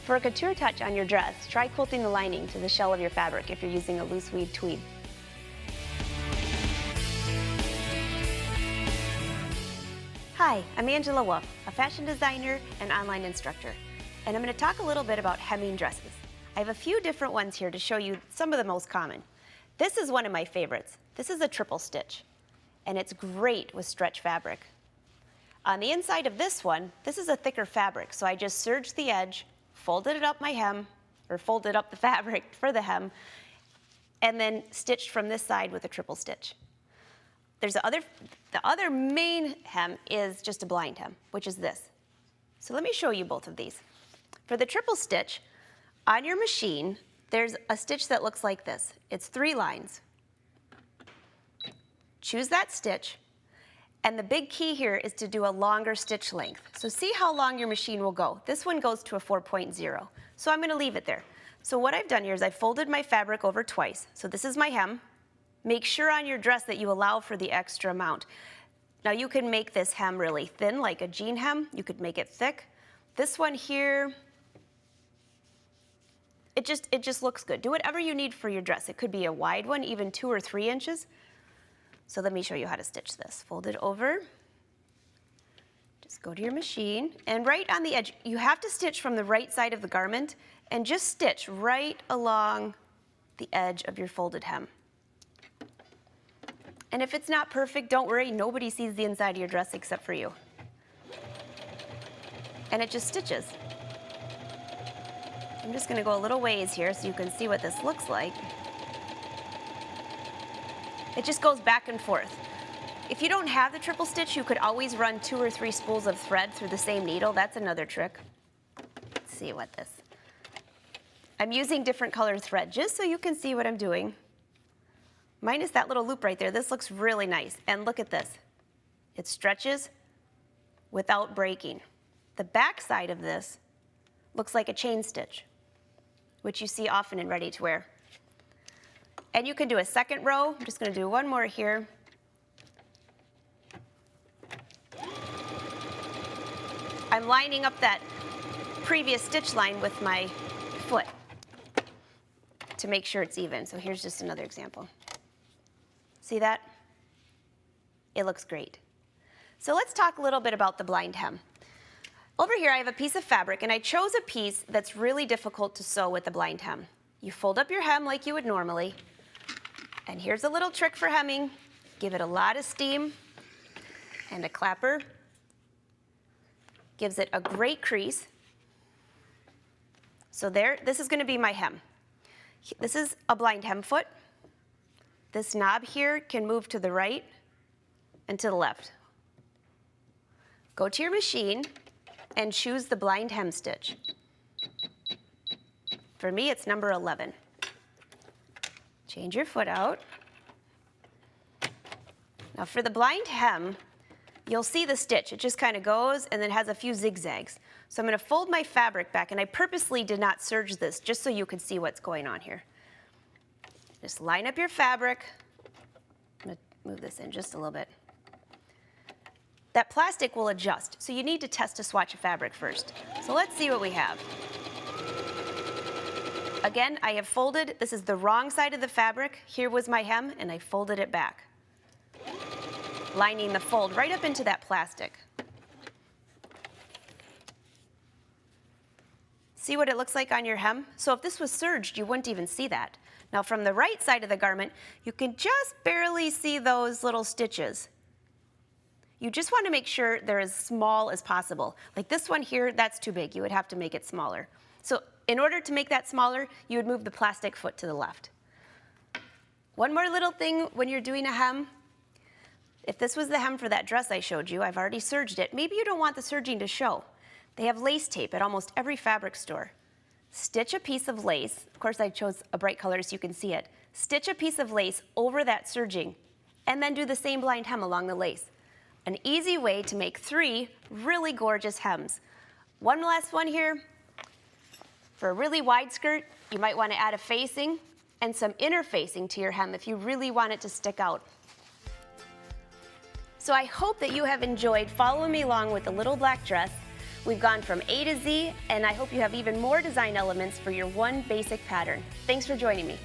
For a couture touch on your dress, try quilting the lining to the shell of your fabric if you're using a loose weave tweed. Hi, I'm Angela Wolf, a fashion designer and online instructor, and I'm going to talk a little bit about hemming dresses. I have a few different ones here to show you some of the most common. This is one of my favorites. This is a triple stitch, and it's great with stretch fabric. On the inside of this one, this is a thicker fabric, so I just serged the edge, folded it up my hem, or folded up the fabric for the hem, and then stitched from this side with a triple stitch. The other main hem is just a blind hem, which is this. So let me show you both of these. For the triple stitch, on your machine, there's a stitch that looks like this. It's 3 lines. Choose that stitch, and the big key here is to do a longer stitch length. So see how long your machine will go. This one goes to a 4.0, so I'm gonna leave it there. So what I've done here is I've folded my fabric over twice. So this is my hem. Make sure on your dress that you allow for the extra amount. Now you can make this hem really thin, like a jean hem. You could make it thick. This one here, it just looks good. Do whatever you need for your dress. It could be a wide one, even 2 or 3 inches. So let me show you how to stitch this. Fold it over. Just go to your machine, and right on the edge, you have to stitch from the right side of the garment, and just stitch right along the edge of your folded hem. And if it's not perfect, don't worry, nobody sees the inside of your dress except for you. And it just stitches. I'm just gonna go a little ways here so you can see what this looks like. It just goes back and forth. If you don't have the triple stitch, you could always run 2 or 3 spools of thread through the same needle. That's another trick. Let's see what this. I'm using different colored thread just so you can see what I'm doing. Minus that little loop right there. This looks really nice. And look at this. It stretches without breaking. The back side of this looks like a chain stitch, which you see often in ready-to-wear. And you can do a second row. I'm just going to do one more here. I'm lining up that previous stitch line with my foot to make sure it's even. So here's just another example. See that? It looks great. So let's talk a little bit about the blind hem. Over here I have a piece of fabric, and I chose a piece that's really difficult to sew with the blind hem. You fold up your hem like you would normally, and here's a little trick for hemming. Give it a lot of steam and a clapper. Gives it a great crease. So there, this is gonna be my hem. This is a blind hem foot. This knob here can move to the right and to the left. Go to your machine and choose the blind hem stitch. For me, it's number 11. Change your foot out. Now for the blind hem, you'll see the stitch. It just kind of goes and then has a few zigzags. So I'm going to fold my fabric back, and I purposely did not serge this just so you could see what's going on here. Just line up your fabric. I'm going to move this in just a little bit. That plastic will adjust, so you need to test a swatch of fabric first. So let's see what we have. Again, I have folded. This is the wrong side of the fabric. Here was my hem, and I folded it back, lining the fold right up into that plastic. See what it looks like on your hem? So if this was serged, you wouldn't even see that. Now from the right side of the garment, you can just barely see those little stitches. You just want to make sure they're as small as possible. Like this one here, that's too big. You would have to make it smaller. So in order to make that smaller, you would move the plastic foot to the left. One more little thing when you're doing a hem. If this was the hem for that dress I showed you, I've already serged it. Maybe you don't want the serging to show. They have lace tape at almost every fabric store. Stitch a piece of lace. Of course, I chose a bright color so you can see it. Stitch a piece of lace over that serging, and then do the same blind hem along the lace. An easy way to make 3 really gorgeous hems. One last one here. For a really wide skirt, you might want to add a facing and some interfacing to your hem if you really want it to stick out. So I hope that you have enjoyed following me along with the little black dress. We've gone from A to Z, and I hope you have even more design elements for your one basic pattern. Thanks for joining me.